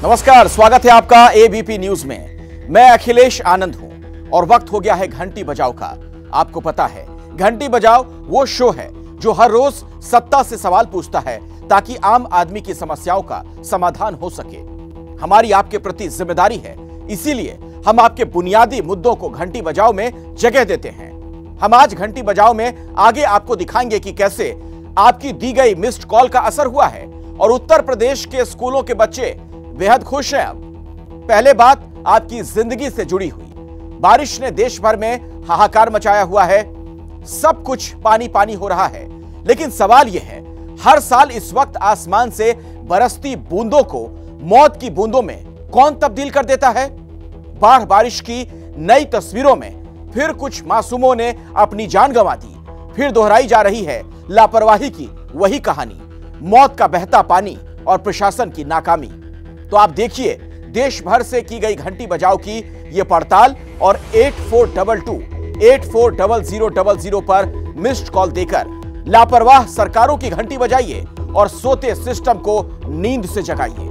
नमस्कार, स्वागत है आपका एबीपी न्यूज में। मैं अखिलेश आनंद हूं और वक्त हो गया है घंटी बजाओ का। आपको पता है, घंटी बजाओ वो शो है जो हर रोज सत्ता से सवाल पूछता है ताकि आम आदमी की समस्याओं का समाधान हो सके। हमारी आपके प्रति जिम्मेदारी है, इसीलिए हम आपके बुनियादी मुद्दों को घंटी बजाओ में जगह देते हैं। हम आज घंटी बजाओ में आगे आपको दिखाएंगे कि कैसे आपकी दी गई मिस्ड कॉल का असर हुआ है और उत्तर प्रदेश के स्कूलों के बच्चे बेहद खुश हैं। अब पहले बात आपकी जिंदगी से जुड़ी हुई। बारिश ने देश भर में हाहाकार मचाया हुआ है, सब कुछ पानी पानी हो रहा है। लेकिन सवाल यह है, हर साल इस वक्त आसमान से बरसती बूंदों को मौत की बूंदों में कौन तब्दील कर देता है? बाढ़ बारिश की नई तस्वीरों में फिर कुछ मासूमों ने अपनी जान गंवा दी। फिर दोहराई जा रही है लापरवाही की वही कहानी, मौत का बहता पानी और प्रशासन की नाकामी। तो आप देखिए देश भर से की गई घंटी बजाओ की यह पड़ताल और 8422-840000 पर मिस्ड कॉल देकर लापरवाह सरकारों की घंटी बजाइए और सोते सिस्टम को नींद से जगाइए।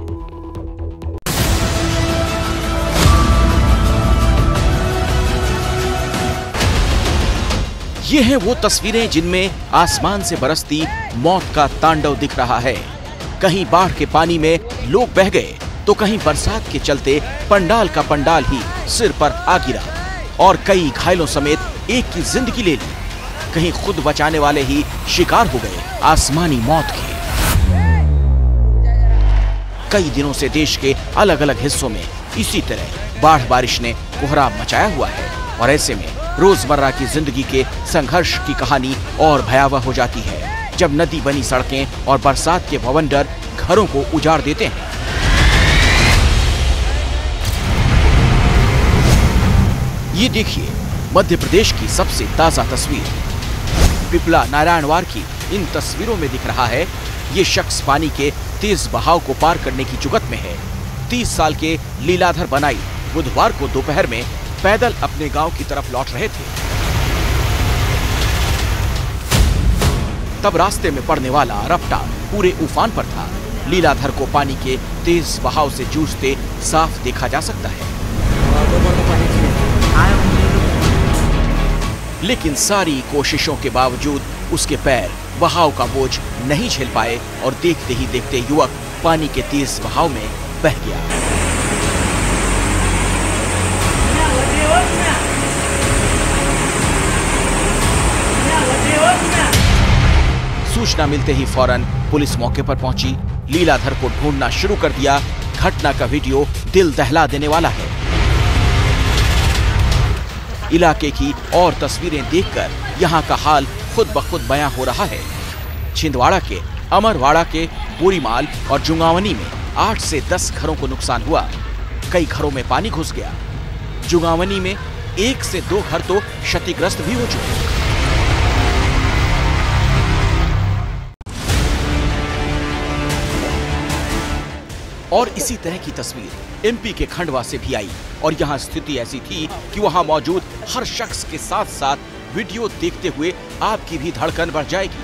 ये हैं वो तस्वीरें जिनमें आसमान से बरसती मौत का तांडव दिख रहा है। कहीं बाढ़ के पानी में लोग बह गए तो कहीं बरसात के चलते पंडाल का पंडाल ही सिर पर आ गिरा और कई घायलों समेत एक की जिंदगी ले ली। कहीं खुद बचाने वाले ही शिकार हो गए आसमानी मौत के। कई दिनों से देश के अलग अलग हिस्सों में इसी तरह बाढ़ बारिश ने कोहराम मचाया हुआ है और ऐसे में रोजमर्रा की जिंदगी के संघर्ष की कहानी और भयावह हो जाती है जब नदी बनी सड़कें और बरसात के भवंडर घरों को उजाड़ देते हैं। ये देखिए मध्य प्रदेश की सबसे ताजा तस्वीर। पिपला नारायणवार की इन तस्वीरों में दिख रहा है ये शख्स पानी के तेज बहाव को पार करने की जुगत में है। 30 साल के लीलाधर बनाई बुधवार को दोपहर में पैदल अपने गांव की तरफ लौट रहे थे। तब रास्ते में पड़ने वाला रफ्ता पूरे उफान पर था। लीलाधर को पानी के तेज बहाव से जूझते साफ देखा जा सकता है, लेकिन सारी कोशिशों के बावजूद उसके पैर बहाव का बोझ नहीं झेल पाए और देखते ही देखते युवक पानी के तेज बहाव में बह गया। सूचना मिलते ही फौरन पुलिस मौके पर पहुंची, लीलाधर को ढूंढना शुरू कर दिया। घटना का वीडियो दिल दहला देने वाला है। इलाके की और तस्वीरें देखकर यहां का हाल खुद ब खुद बयां हो रहा है। छिंदवाड़ा के अमरवाड़ा के बोरीमाल और जुंगावनी में 8 से 10 घरों को नुकसान हुआ। कई घरों में पानी घुस गया। जुंगावनी में 1 से 2 घर तो क्षतिग्रस्त भी हो चुके। और इसी तरह की तस्वीर एमपी के खंडवा से भी आई और यहाँ स्थिति ऐसी थी कि वहाँ मौजूद हर शख्स के साथ साथ वीडियो देखते हुए आपकी भी धड़कन बढ़ जाएगी।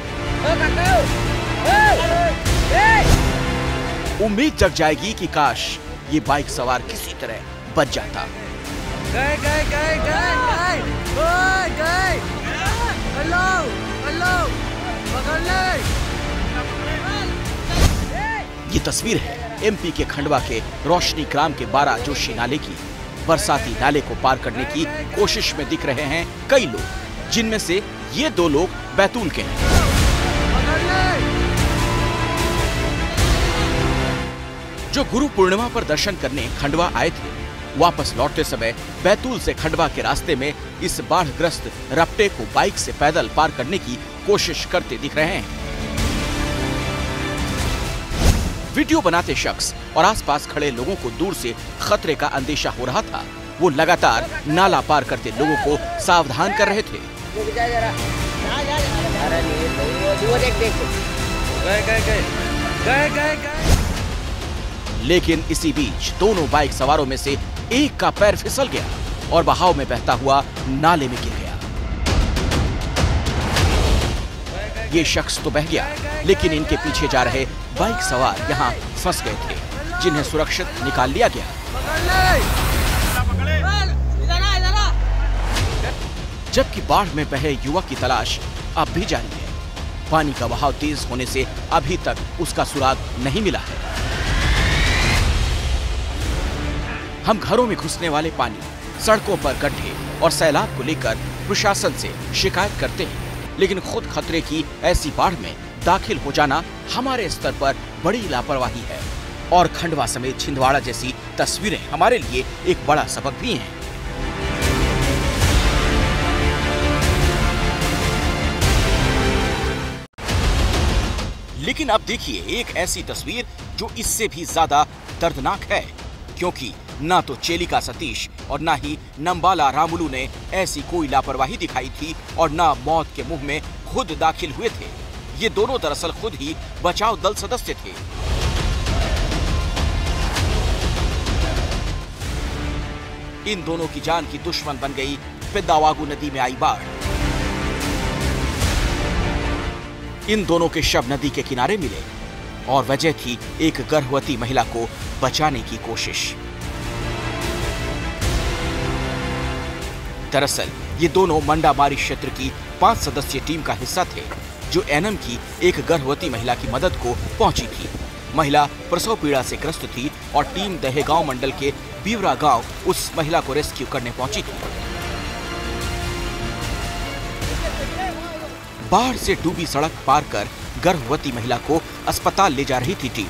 उम्मीद जग जाएगी कि काश ये बाइक सवार किसी तरह बच जाता। ये तस्वीर है एमपी के खंडवा के रोशनी ग्राम के 12 जोशी नाले की। बरसाती नाले को पार करने की कोशिश में दिख रहे हैं कई लोग, जिनमें से ये 2 लोग बैतूल के हैं। जो गुरु पूर्णिमा पर दर्शन करने खंडवा आए थे, वापस लौटते समय बैतूल से खंडवा के रास्ते में इस बाढ़ग्रस्त रपटे को बाइक से पैदल पार करने की कोशिश करते दिख रहे हैं। वीडियो बनाते शख्स और आसपास खड़े लोगों को दूर से खतरे का अंदेशा हो रहा था। वो लगातार नाला पार करते लोगों को सावधान कर रहे थे। लेकिन इसी बीच दोनों बाइक सवारों में से एक का पैर फिसल गया और बहाव में बहता हुआ नाले में गिर गया। ये शख्स तो बह गया, लेकिन इनके पीछे जा रहे बाइक सवार यहाँ फंस गए थे। जिन्हें सुरक्षित निकाल लिया गया। जबकि बाढ़ में बहे युवक की तलाश अब भी जारी है। पानी का बहाव तेज होने से अभी तक उसका सुराग नहीं मिला है। हम घरों में घुसने वाले पानी, सड़कों पर गड्ढे और सैलाब को लेकर प्रशासन से शिकायत करते हैं, लेकिन खुद खतरे की ऐसी बाढ़ में दाखिल हो जाना हमारे स्तर पर बड़ी लापरवाही है। और खंडवा समेत छिंदवाड़ा जैसी तस्वीरें हमारे लिए एक बड़ा सबक भी हैं। लेकिन अब देखिए एक ऐसी तस्वीर जो इससे भी ज्यादा दर्दनाक है, क्योंकि ना तो चेलिका सतीश और ना ही नंबाला रामुलू ने ऐसी कोई लापरवाही दिखाई थी और ना मौत के मुंह में खुद दाखिल हुए थे। ये दोनों दरअसल खुद ही बचाव दल सदस्य थे। इन दोनों की जान की दुश्मन बन गई पेद्दावागु नदी में आई बाढ़। इन दोनों के शव नदी के किनारे मिले और वजह थी एक गर्भवती महिला को बचाने की कोशिश। दरअसल ये दोनों मंडामारी क्षेत्र की 5 सदस्यीय टीम का हिस्सा थे, जो एनम की एक गर्भवती महिला की मदद को पहुंची थी। महिला प्रसव पीड़ा से ग्रस्त थी और टीम दहेगांव मंडल के बीवरा गांव उस महिला को रेस्क्यू करने पहुंची थी। बाढ़ से डूबी सड़क पार कर गर्भवती महिला को अस्पताल ले जा रही थी टीम,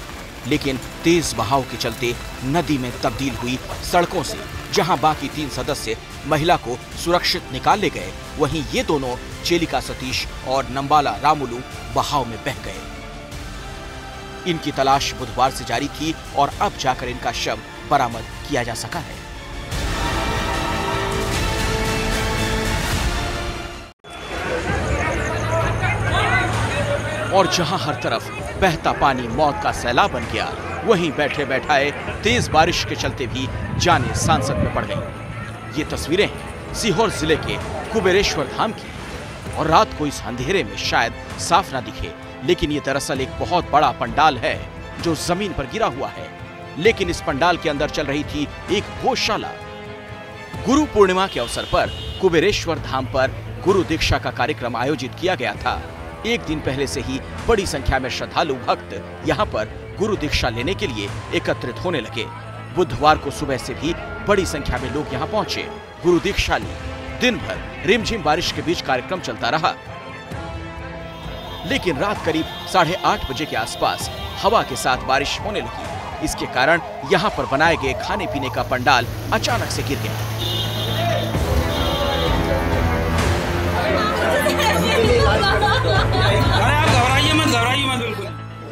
लेकिन तेज बहाव के चलते नदी में तब्दील हुई सड़कों से जहां बाकी 3 सदस्य महिला को सुरक्षित निकाल ले गए, वहीं ये दोनों चेलिका सतीश और नंबाला रामुलू बहाव में बह गए। इनकी तलाश बुधवार से जारी थी और अब जाकर इनका शव बरामद किया जा सका है। और जहां हर तरफ बहता पानी मौत का सैलाब बन गया, वहीं बैठे बैठाए तेज बारिश के चलते भी जाने सांसद में पड़ गई। ये तस्वीरें हैं सीहोर जिले के कुबेरेश्वर धाम की, और रात को इस अंधेरे में शायद साफ ना दिखे, लेकिन ये दरअसल एक बहुत बड़ा पंडाल है जो जमीन पर गिरा हुआ है। लेकिन इस पंडाल के अंदर चल रही थी एक भोजशाला। गुरु पूर्णिमा के अवसर पर कुबेरेश्वर धाम पर गुरु दीक्षा का कार्यक्रम आयोजित किया गया था। एक दिन पहले से ही बड़ी संख्या में श्रद्धालु भक्त यहाँ पर गुरु दीक्षा लेने के लिए एकत्रित होने लगे। बुधवार को सुबह से भी बड़ी संख्या में लोग यहाँ पहुंचे, गुरु दीक्षा ली। दिन भर रिमझिम बारिश के बीच कार्यक्रम चलता रहा, लेकिन रात करीब 8:30 बजे के आसपास हवा के साथ बारिश होने लगी। इसके कारण यहाँ पर बनाए गए खाने पीने का पंडाल अचानक से गिर गया।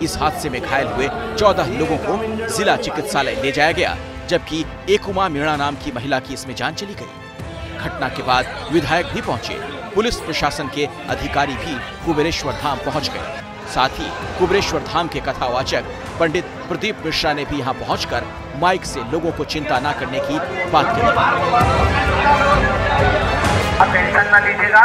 इस हादसे में घायल हुए 14 लोगों को जिला चिकित्सालय ले जाया गया, जबकि एकुमा मीणा नाम की महिला की इसमें जान चली गई। घटना के बाद विधायक भी पहुंचे, पुलिस प्रशासन के अधिकारी भी कुबेरेश्वर धाम पहुंच गए। साथ ही कुबेरेश्वर धाम के कथावाचक पंडित प्रदीप मिश्रा ने भी यहां पहुंचकर माइक से लोगों को चिंता न करने की बात कही। आप टेंशन ना लीजिएगा,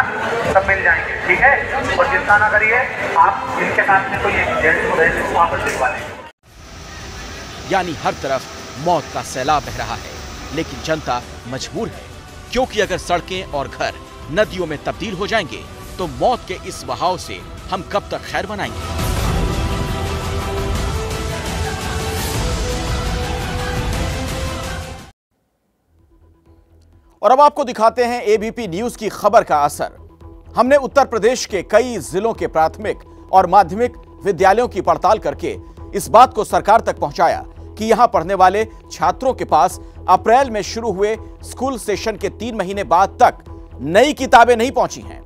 सब मिल जाएंगे, ठीक है। और चिंता ना करिए, आप इनके साथ में कोई जेंट्स को भेज दो, वहाँ पर दिखवा लेंगे। यानी हर तरफ मौत का सैलाब बह रहा है, लेकिन जनता मजबूर है, क्योंकि अगर सड़कें और घर नदियों में तब्दील हो जाएंगे तो मौत के इस बहाव से हम कब तक खैर मनाएंगे। और अब आपको दिखाते हैं एबीपी न्यूज की खबर का असर। हमने उत्तर प्रदेश के कई जिलों के प्राथमिक और माध्यमिक विद्यालयों की पड़ताल करके इस बात को सरकार तक पहुंचाया कि यहां पढ़ने वाले छात्रों के पास अप्रैल में शुरू हुए स्कूल सेशन के 3 महीने बाद तक नई किताबें नहीं पहुंची हैं।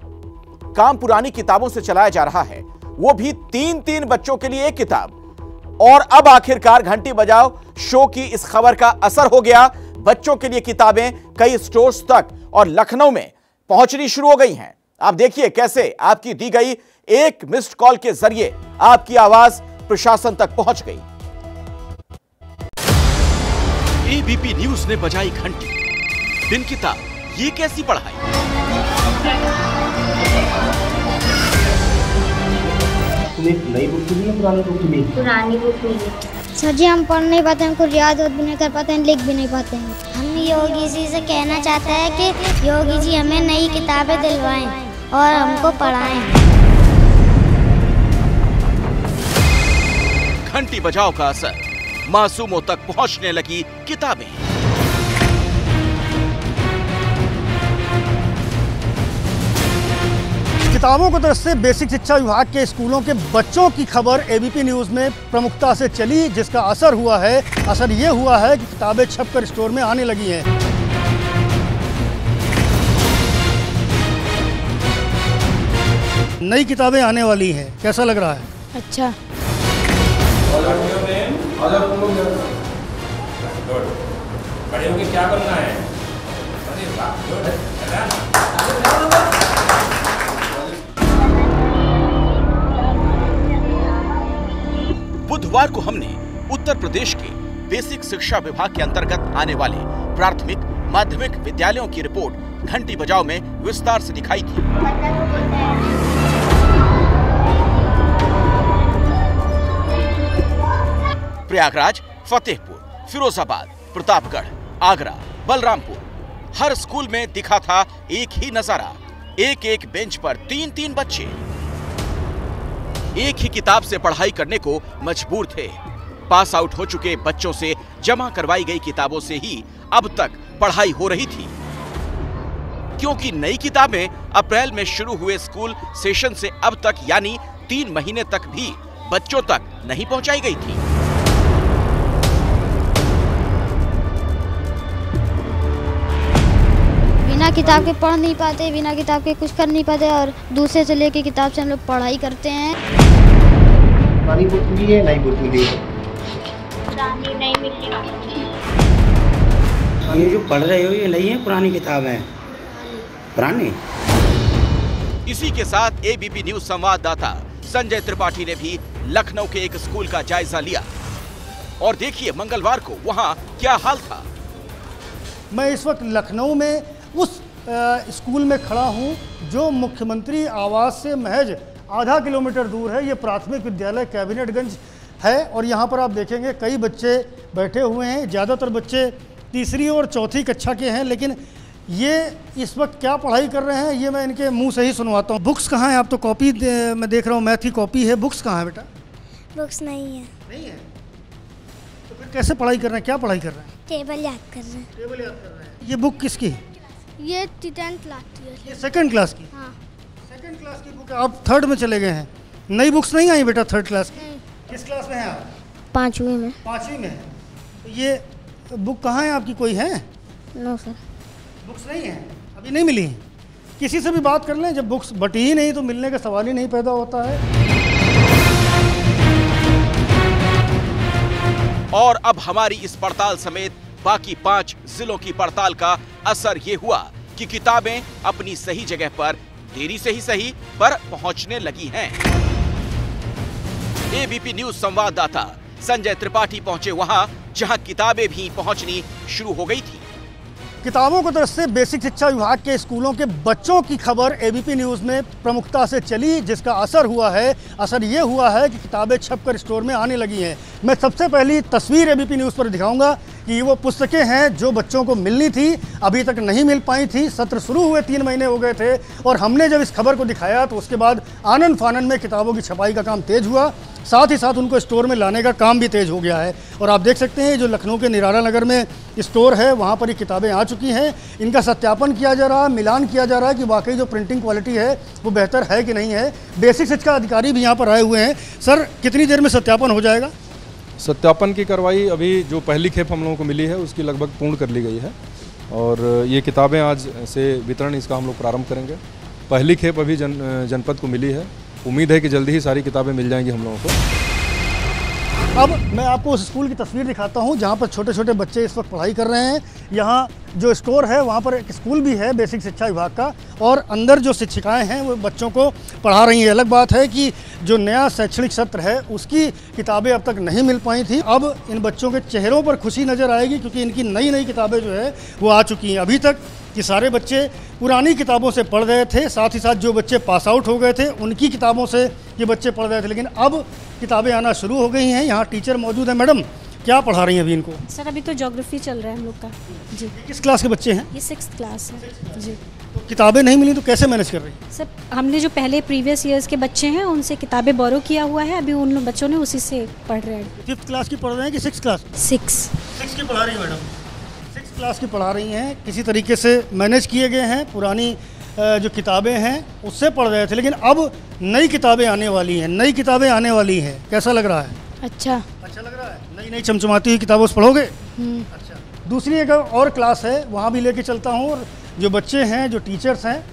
काम पुरानी किताबों से चलाया जा रहा है, वो भी 3-3 बच्चों के लिए एक किताब। और अब आखिरकार घंटी बजाओ शो की इस खबर का असर हो गया। बच्चों के लिए किताबें कई स्टोर्स तक और लखनऊ में पहुंचनी शुरू हो गई हैं। आप देखिए कैसे आपकी दी गई एक मिस्ड कॉल के जरिए आपकी आवाज प्रशासन तक पहुंच गई। एबीपी न्यूज ने बजाई घंटी। बिन किताब ये कैसी पढ़ाई। तुम्हें नई बुक मिली या पुरानी बुक मिली? पुरानी बुक मिली। सर जी हम पढ़ नहीं पाते, हमको याद भी नहीं कर पाते हैं, लिख भी नहीं पाते हैं। हम योगी जी से कहना चाहते हैं कि योगी जी हमें नई किताबें दिलवाएं और हमको पढ़ाएं। घंटी बजाओ का असर, मासूमों तक पहुंचने लगी किताबें। किताबों को तरफ से बेसिक शिक्षा विभाग के स्कूलों के बच्चों की खबर एबीपी न्यूज़ में प्रमुखता से चली, जिसका असर हुआ है। असर ये हुआ है कि किताबें छपकर स्टोर में आने लगी हैं। नई किताबें आने वाली हैं, कैसा लग रहा है? अच्छा। बड़े होके क्या करना है? बुधवार को हमने उत्तर प्रदेश के बेसिक शिक्षा विभाग के अंतर्गत आने वाले प्राथमिक माध्यमिक विद्यालयों की रिपोर्ट घंटी बजाओ में विस्तार से दिखाई थी। प्रयागराज, फतेहपुर, फिरोजाबाद, प्रतापगढ़, आगरा, बलरामपुर, हर स्कूल में दिखा था एक ही नजारा। एक एक बेंच पर 3-3 बच्चे एक ही किताब से पढ़ाई करने को मजबूर थे। पास आउट हो चुके बच्चों से जमा करवाई गई किताबों से ही अब तक पढ़ाई हो रही थी, क्योंकि नई किताबें अप्रैल में शुरू हुए स्कूल सेशन से अब तक यानी 3 महीने तक भी बच्चों तक नहीं पहुंचाई गई थी। बिना किताब के पढ़ नहीं पाते, बिना किताब के कुछ कर नहीं पाते और दूसरे से लेके किताब से हम लोग पढ़ाई करते हैं। पुरानी बुक मिली है, नई बुक मिली है? पुरानी नहीं मिली। ये जो पढ़ रहे हो ये नई है पुरानी किताब है? पुरानी। इसी के साथ एबीपी न्यूज संवाददाता संजय त्रिपाठी ने भी लखनऊ के एक स्कूल का जायजा लिया और देखिए मंगलवार को वहां क्या हाल था। मैं इस वक्त लखनऊ में उस स्कूल में खड़ा हूं जो मुख्यमंत्री आवास से महज आधा किलोमीटर दूर है। ये प्राथमिक विद्यालय कैबिनेटगंज है और यहाँ पर आप देखेंगे कई बच्चे बैठे हुए हैं। ज़्यादातर बच्चे तीसरी और चौथी कक्षा के हैं, लेकिन ये इस वक्त क्या पढ़ाई कर रहे हैं ये मैं इनके मुंह से ही सुनवाता हूँ। बुक्स कहाँ हैं? आप तो कॉपी मैं देख रहा हूँ, मैथ की कॉपी है। बुक्स कहाँ है बेटा? बुक्स नहीं है। नहीं है तो फिर कैसे पढ़ाई कर रहे हैं? क्या पढ़ाई कर रहे हैं? टेबल याद कर रहे हैं। टेबल याद कर रहे हैं। ये बुक किसकी है? ये 10th क्लास की है। ये सेकंड क्लास की? हाँ। सेकंड क्लास की बुक है। आप थर्ड में चले गए हैं। नई बुक्स नहीं आई बेटा थर्ड क्लास की? किस क्लास में हैं आप? 5वीं में। 5वीं में है। तो ये बुक कहाँ है आपकी? कोई है? No sir. बुक्स नहीं है, अभी नहीं मिली। किसी से भी बात कर लें, जब बुक्स बटी ही नहीं तो मिलने का सवाल ही नहीं पैदा होता है। और अब हमारी इस पड़ताल समेत बाकी 5 जिलों की पड़ताल का असर ये हुआ कि किताबें अपनी सही जगह पर देरी से ही सही पर पहुंचने लगी हैं। एबीपी न्यूज संवाददाता संजय त्रिपाठी पहुंचे वहां जहां किताबें भी पहुंचनी शुरू हो गई थी। किताबों को तरफ से बेसिक शिक्षा विभाग के स्कूलों के बच्चों की खबर एबीपी न्यूज़ में प्रमुखता से चली, जिसका असर हुआ है। असर ये हुआ है कि किताबें छपकर स्टोर में आने लगी हैं। मैं सबसे पहली तस्वीर एबीपी न्यूज़ पर दिखाऊंगा कि ये वो पुस्तकें हैं जो बच्चों को मिलनी थी, अभी तक नहीं मिल पाई थी। सत्र शुरू हुए 3 महीने हो गए थे और हमने जब इस खबर को दिखाया तो उसके बाद आनन फानन में किताबों की छपाई का काम तेज हुआ, साथ ही साथ उनको स्टोर में लाने का काम भी तेज हो गया है। और आप देख सकते हैं जो लखनऊ के निराला नगर में स्टोर है वहाँ पर ये किताबें आ चुकी हैं। इनका सत्यापन किया जा रहा है, मिलान किया जा रहा है कि वाकई जो प्रिंटिंग क्वालिटी है वो बेहतर है कि नहीं है। बेसिक शिक्षा अधिकारी भी यहाँ पर आए हुए हैं। सर, कितनी देर में सत्यापन हो जाएगा? सत्यापन की कार्रवाई अभी जो पहली खेप हम लोगों को मिली है उसकी लगभग पूर्ण कर ली गई है और ये किताबें आज से वितरण इसका हम लोग प्रारंभ करेंगे। पहली खेप अभी जनपद को मिली है। उम्मीद है कि जल्दी ही सारी किताबें मिल जाएंगी हम लोगों को। अब मैं आपको उस स्कूल की तस्वीर दिखाता हूं जहां पर छोटे छोटे बच्चे इस वक्त पढ़ाई कर रहे हैं। यहां जो स्टोर है वहां पर एक स्कूल भी है बेसिक शिक्षा विभाग का और अंदर जो शिक्षिकाएं हैं वो बच्चों को पढ़ा रही हैं। अलग बात है कि जो नया शैक्षणिक सत्र है उसकी किताबें अब तक नहीं मिल पाई थी। अब इन बच्चों के चेहरों पर खुशी नज़र आएगी क्योंकि इनकी नई नई किताबें जो है वो आ चुकी हैं। अभी तक ये सारे बच्चे पुरानी किताबों से पढ़ रहे थे, साथ ही साथ जो बच्चे पास आउट हो गए थे उनकी किताबों से ये बच्चे पढ़ रहे थे, लेकिन अब किताबें आना शुरू हो गई हैं। यहाँ टीचर मौजूद है। मैडम, क्या पढ़ा रही हैं अभी इनको? सर अभी तो ज्योग्राफी चल रहा है हम लोग का जी। किस क्लास के बच्चे हैं? ये 6th क्लास है जी। तो किताबें नहीं मिली तो कैसे मैनेज कर रही हैं? सर हमने जो पहले प्रीवियस ईयर्स के बच्चे हैं उनसे किताबें बोरो किया हुआ है, अभी उन बच्चों ने उसी से पढ़ रहे हैं। 5th क्लास की पढ़ रहे हैं कि 6th क्लास? 6 की पढ़ा रही हैं मैडम। 6th क्लास की पढ़ा रही हैं। किसी तरीके से मैनेज किए गए हैं। पुरानी जो किताबें हैं उससे पढ़ रहे थे, लेकिन अब नई किताबें आने वाली हैं। नई किताबें आने वाली हैं, कैसा लग रहा है? अच्छा लग रहा है। नई नई चमचमाती हुई किताबों से पढ़ोगे? अच्छा। दूसरी एक और क्लास है, वहाँ भी लेके चलता हूँ, और जो बच्चे हैं, जो टीचर्स हैं,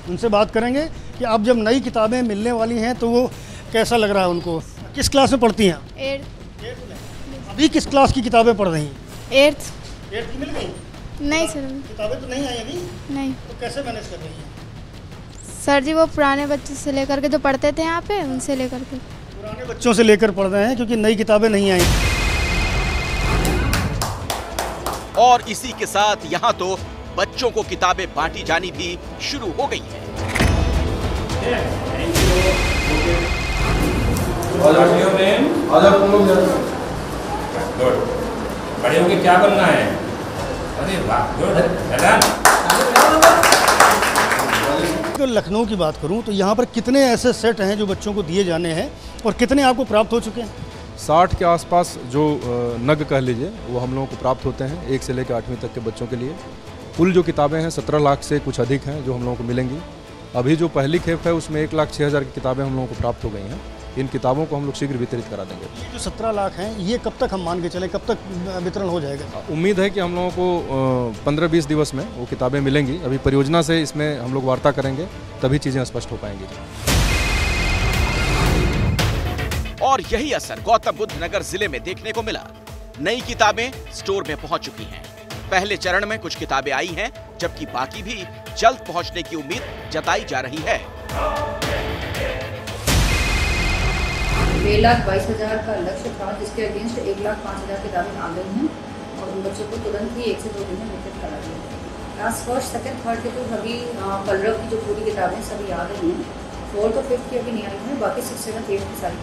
उनसे बात करेंगे कि अब जब नई किताबें मिलने वाली हैं तो वो कैसा लग रहा है उनको। किस क्लास में पढ़ती हैं? 8th। अभी किस क्लास की किताबें पढ़ रही हैं? 8th की मिल गई? नहीं सर, किताबें तो नहीं आई अभी? नहीं। तो कैसे मैनेज कर रही हैं? सर जी वो पुराने बच्चे से लेकर के जो पढ़ते थे यहाँ पे, उनसे लेकर के। पुराने बच्चों से लेकर पढ़ रहे हैं क्योंकि नई किताबें नहीं आई। और इसी के साथ यहाँ तो बच्चों को किताबें बांटी जानी भी शुरू हो गई है। बड़े होके क्या बनना है? अरे वाह, अगर लखनऊ की बात करूं तो यहाँ पर कितने ऐसे सेट हैं जो बच्चों को दिए जाने हैं और कितने आपको प्राप्त हो चुके हैं? 60 के आसपास जो नग कह लीजिए वो हम लोगों को प्राप्त होते हैं 1 से लेकर 8वीं तक के बच्चों के लिए। कुल जो किताबें हैं 17 लाख से कुछ अधिक हैं जो हम लोगों को मिलेंगी। अभी जो पहली खेप है उसमें 1,06,000 की किताबें हम लोगों को प्राप्त हो गई हैं। इन किताबों को हम लोग शीघ्र वितरित करा देंगे। ये जो 17 लाख हैं, ये कब तक हम मान के चलें, कब तक वितरण हो जाएगा? उम्मीद है कि हम लोगों को 15-20 दिवस में वो किताबें मिलेंगी। अभी परियोजना से इसमें हम लोग वार्ता करेंगे, तभी चीज़ें स्पष्ट हो पाएंगी। और यही असर गौतम बुद्ध नगर जिले में देखने को मिला। नई किताबें स्टोर में पहुंच चुकी हैं। पहले चरण में कुछ किताबें आई हैं, जबकि बाकी भी जल्द पहुंचने की उम्मीद जताई जा रही है। 6,22,000 का लक्ष्य था, जिसके अगेंस्ट 1,05,000 किताबें आ गई हैं और उन बच्चों को तुरंत ही 1 से 2 दिन में वितरित करा दिया। क्लास 1st, 2nd, 3rd के तो सभी पल्लव की जो पूरी किताबें सभी आ गई हैं। 4th और 5th की अभी नहीं आई हैं, बाकी 6th, 7th, 8th की सारी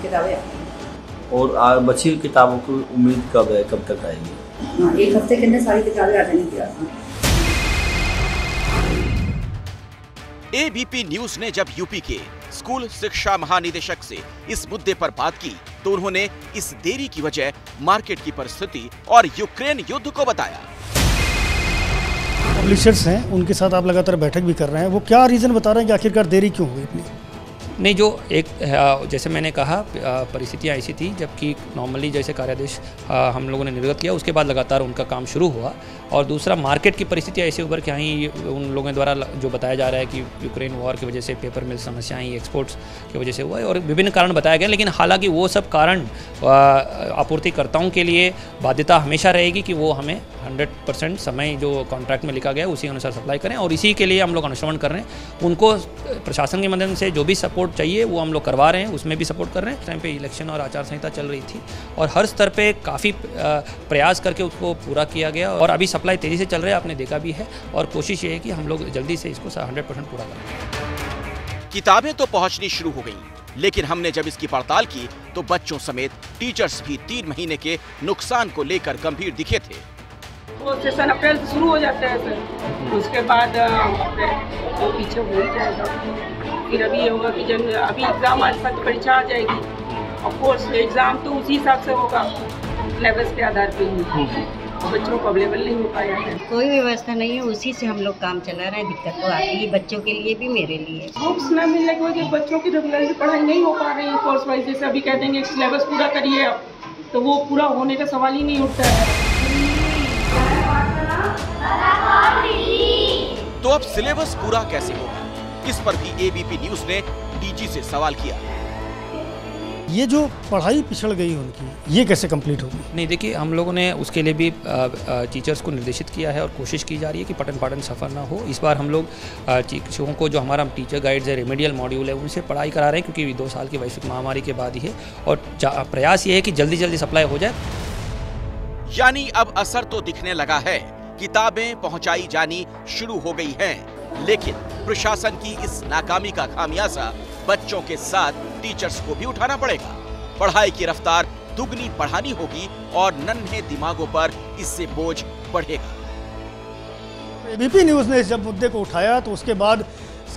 किताबें आ गई हैं। और बची किताबों की उम्मीद कब है, कब तक आएगी? हाँ, 1 हफ्ते के अंदर सारी किताबें आ जाने की आसान। एबीपी न्यूज ने जब यूपी के स्कूल शिक्षा महानिदेशक से इस मुद्दे पर बात की तो उन्होंने इस देरी की वजह मार्केट की परिस्थिति और यूक्रेन युद्ध को बताया। पब्लिशर्स हैं, उनके साथ आप लगातार बैठक भी कर रहे हैं, वो क्या रीज़न बता रहे हैं कि आखिरकार देरी क्यों हुई इतनी? नहीं, जो एक जैसे मैंने कहा परिस्थितियाँ ऐसी थी, जबकि नॉर्मली जैसे कार्यादेश हम लोगों ने निर्गत किया उसके बाद लगातार उनका काम शुरू हुआ। और दूसरा मार्केट की परिस्थितियाँ ऐसी उभर के आई, उन लोगों द्वारा जो बताया जा रहा है कि यूक्रेन वॉर की वजह से पेपर मिल समस्याएं एक्सपोर्ट्स की वजह से हुआ है और विभिन्न कारण बताया गया। लेकिन हालांकि वो सब कारण आपूर्तिकर्ताओं के लिए बाध्यता हमेशा रहेगी कि वो हमें 100% समय जो कॉन्ट्रैक्ट में लिखा गया है उसी अनुसार सप्लाई करें, और इसी के लिए हम लोग अनुश्रवण कर रहे हैं। उनको प्रशासन की मदद से जो भी सपोर्ट चाहिए वो हम लोग करवा रहे हैं, उसमें भी सपोर्ट कर रहे हैं। इस टाइम पे इलेक्शन और आचार संहिता चल रही थी और हर स्तर पे काफ़ी प्रयास करके उसको पूरा किया गया और अभी सप्लाई तेज़ी से चल रही है, आपने देखा भी है। और कोशिश ये है कि हम लोग जल्दी से इसको 100% पूरा करें। किताबें तो पहुंचनी शुरू हो गई, लेकिन हमने जब इसकी पड़ताल की तो बच्चों समेत टीचर्स भी 3 महीने के नुकसान को लेकर गंभीर दिखे थे। वो सेशन अप्रैल से शुरू हो जाता है सर, उसके बाद वो पीछे हो जाएगा। फिर अभी ये होगा कि जब अभी एग्ज़ाम आज तक परीक्षा आ जाएगी, ऑफ कोर्स एग्ज़ाम तो उसी हिसाब से होगा, सिलेबस के आधार पे ही, बच्चों को अवेलेबल नहीं हो पाया है। कोई व्यवस्था नहीं है, उसी से हम लोग काम चला रहे हैं। दिक्कत तो आती है बच्चों के लिए भी, मेरे लिए। बुक्स न मिलने की वजह बच्चों की रेगुलर पढ़ाई नहीं हो पा रही है कोर्स वाइज। जैसे अभी कह देंगे सिलेबस पूरा करिए आप, तो वो पूरा होने का सवाल ही नहीं उठता है। तो अब सिलेबस पूरा कैसे होगा, इस पर भी एबीपी न्यूज ने डीजी से सवाल किया। ये जो पढ़ाई पिछड़ गई उनकी, ये कैसे कंप्लीट होगी? नहीं, देखिए हम लोगों ने उसके लिए भी टीचर्स को निर्देशित किया है और कोशिश की जा रही है कि पठन पाठन सफर ना हो। इस बार हम लोग शिक्षकों को जो हमारा टीचर गाइड्स है, रेमेडियल मॉड्यूल है, उनसे पढ़ाई करा रहे हैं क्योंकि 2 साल की वैश्विक महामारी के बाद ही है और प्रयास ये है कि जल्दी जल्दी सप्लाई हो जाए। यानी अब असर तो दिखने लगा है, किताबें पहुंचाई जानी शुरू हो गई हैं, लेकिन प्रशासन की इस नाकामी का खामियाजा बच्चों के साथ टीचर्स को भी उठाना पड़ेगा। पढ़ाई की रफ्तार दुगनी बढ़ानी होगी और नन्हे दिमागों पर इससे बोझ बढ़ेगा। एबीपी न्यूज़ ने जब मुद्दे को उठाया तो उसके बाद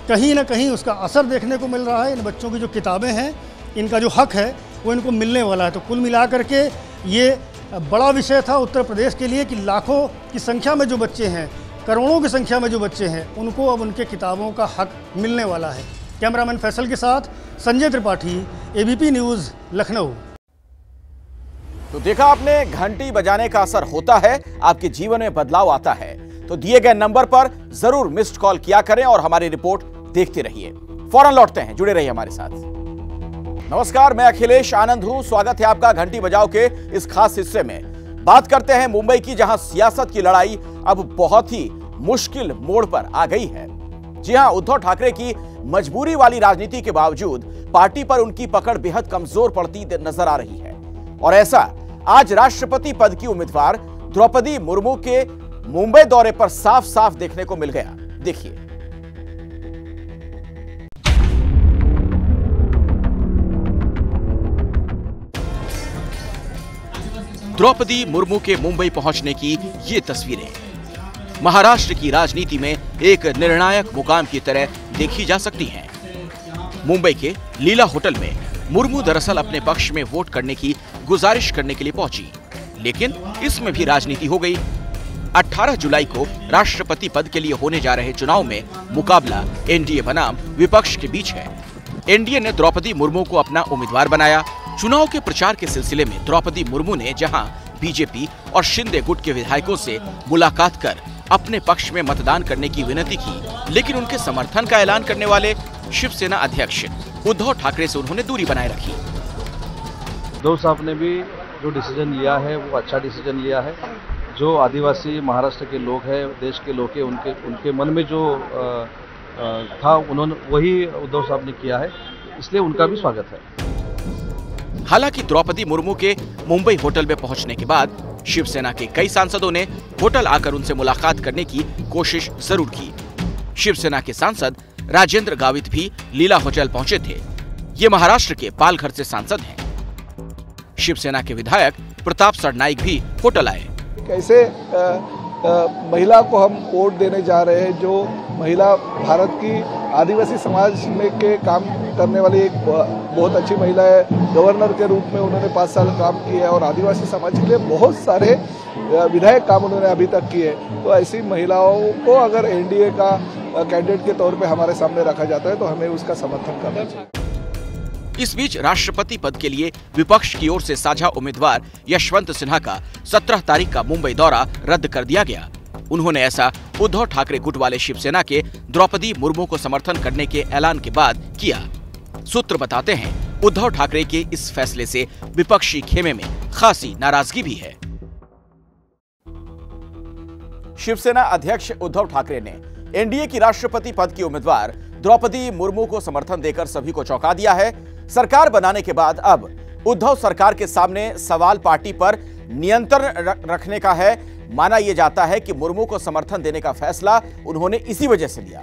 कहीं ना कहीं उसका असर देखने को मिल रहा है। इन बच्चों की जो किताबें हैं, इनका जो हक है वो इनको मिलने वाला है। तो कुल मिलाकर के ये बड़ा विषय था उत्तर प्रदेश के लिए कि लाखों की संख्या में जो बच्चे हैं, करोड़ों की संख्या में जो बच्चे हैं, उनको अब उनके किताबों का हक मिलने वाला है। कैमरामैन फैसल के साथ संजय त्रिपाठी, एबीपी न्यूज़, लखनऊ। तो देखा आपने, घंटी बजाने का असर होता है, आपके जीवन में बदलाव आता है। तो दिए गए नंबर पर जरूर मिस्ड कॉल किया करें और हमारी रिपोर्ट देखते रहिए। फौरन लौटते हैं, जुड़े रहिए हमारे साथ। नमस्कार, मैं अखिलेश आनंद हूं। स्वागत है आपका घंटी बजाओ के इस खास हिस्से में। बात करते हैं मुंबई की, जहां सियासत की लड़ाई अब बहुत ही मुश्किल मोड़ पर आ गई है। जी हां, उद्धव ठाकरे की मजबूरी वाली राजनीति के बावजूद पार्टी पर उनकी पकड़ बेहद कमजोर पड़ती नजर आ रही है। और ऐसा आज राष्ट्रपति पद की उम्मीदवार द्रौपदी मुर्मू के मुंबई दौरे पर साफ साफ देखने को मिल गया। देखिए। द्रौपदी मुर्मू के मुंबई पहुंचने की ये तस्वीरें महाराष्ट्र की राजनीति में एक निर्णायक मुकाम की तरह देखी जा सकती हैं। मुंबई के लीला होटल में मुर्मू दरअसल अपने पक्ष में वोट करने की गुजारिश करने के लिए पहुंची, लेकिन इसमें भी राजनीति हो गई। 18 जुलाई को राष्ट्रपति पद के लिए होने जा रहे चुनाव में मुकाबला एनडीए बनाम विपक्ष के बीच है। एनडीए ने द्रौपदी मुर्मू को अपना उम्मीदवार बनाया। चुनाव के प्रचार के सिलसिले में द्रौपदी मुर्मू ने जहां बीजेपी और शिंदे गुट के विधायकों से मुलाकात कर अपने पक्ष में मतदान करने की विनती की, लेकिन उनके समर्थन का ऐलान करने वाले शिवसेना अध्यक्ष उद्धव ठाकरे से उन्होंने दूरी बनाए रखी। उद्धव साहब ने भी जो डिसीजन लिया है वो अच्छा डिसीजन लिया है। जो आदिवासी महाराष्ट्र के लोग हैं, देश के लोग हैं, उनके मन में जो था उन्होंने वही उद्धव साहब ने किया है, इसलिए उनका भी स्वागत है। हालांकि द्रौपदी मुर्मू के मुंबई होटल में पहुंचने के बाद शिवसेना के कई सांसदों ने होटल आकर उनसे मुलाकात करने की कोशिश जरूर की। शिवसेना के सांसद राजेंद्र गावित भी लीला होटल पहुंचे थे। ये महाराष्ट्र के पालघर से सांसद हैं। शिवसेना के विधायक प्रताप सरनाइक भी होटल आए। कैसे महिला को हम वोट देने जा रहे हैं, जो महिला भारत की आदिवासी समाज में के काम करने वाली एक बहुत अच्छी महिला है। गवर्नर के रूप में उन्होंने 5 साल काम किया है और आदिवासी समाज के लिए बहुत सारे विधायक काम उन्होंने अभी तक किए। तो ऐसी महिलाओं को अगर एनडीए का कैंडिडेट के तौर पे हमारे सामने रखा जाता है तो हमें उसका समर्थन करना चाहिए। इस बीच राष्ट्रपति पद के लिए विपक्ष की ओर से साझा उम्मीदवार यशवंत सिन्हा का 17 तारीख का मुंबई दौरा रद्द कर दिया गया। उन्होंने ऐसा उद्धव ठाकरे गुट वाले शिवसेना के द्रौपदी मुर्मू को समर्थन करने के ऐलान के बाद किया। सूत्र बताते हैं उद्धव ठाकरे के इस फैसले से विपक्षी खेमे में खासी नाराजगी भी है। शिवसेना अध्यक्ष उद्धव ठाकरे ने एनडीए की राष्ट्रपति पद की उम्मीदवार द्रौपदी मुर्मू को समर्थन देकर सभी को चौंका दिया है। सरकार बनाने के बाद अब उद्धव सरकार के सामने सवाल पार्टी पर नियंत्रण रखने का है। माना यह जाता है कि मुर्मू को समर्थन देने का फैसला उन्होंने इसी वजह से लिया।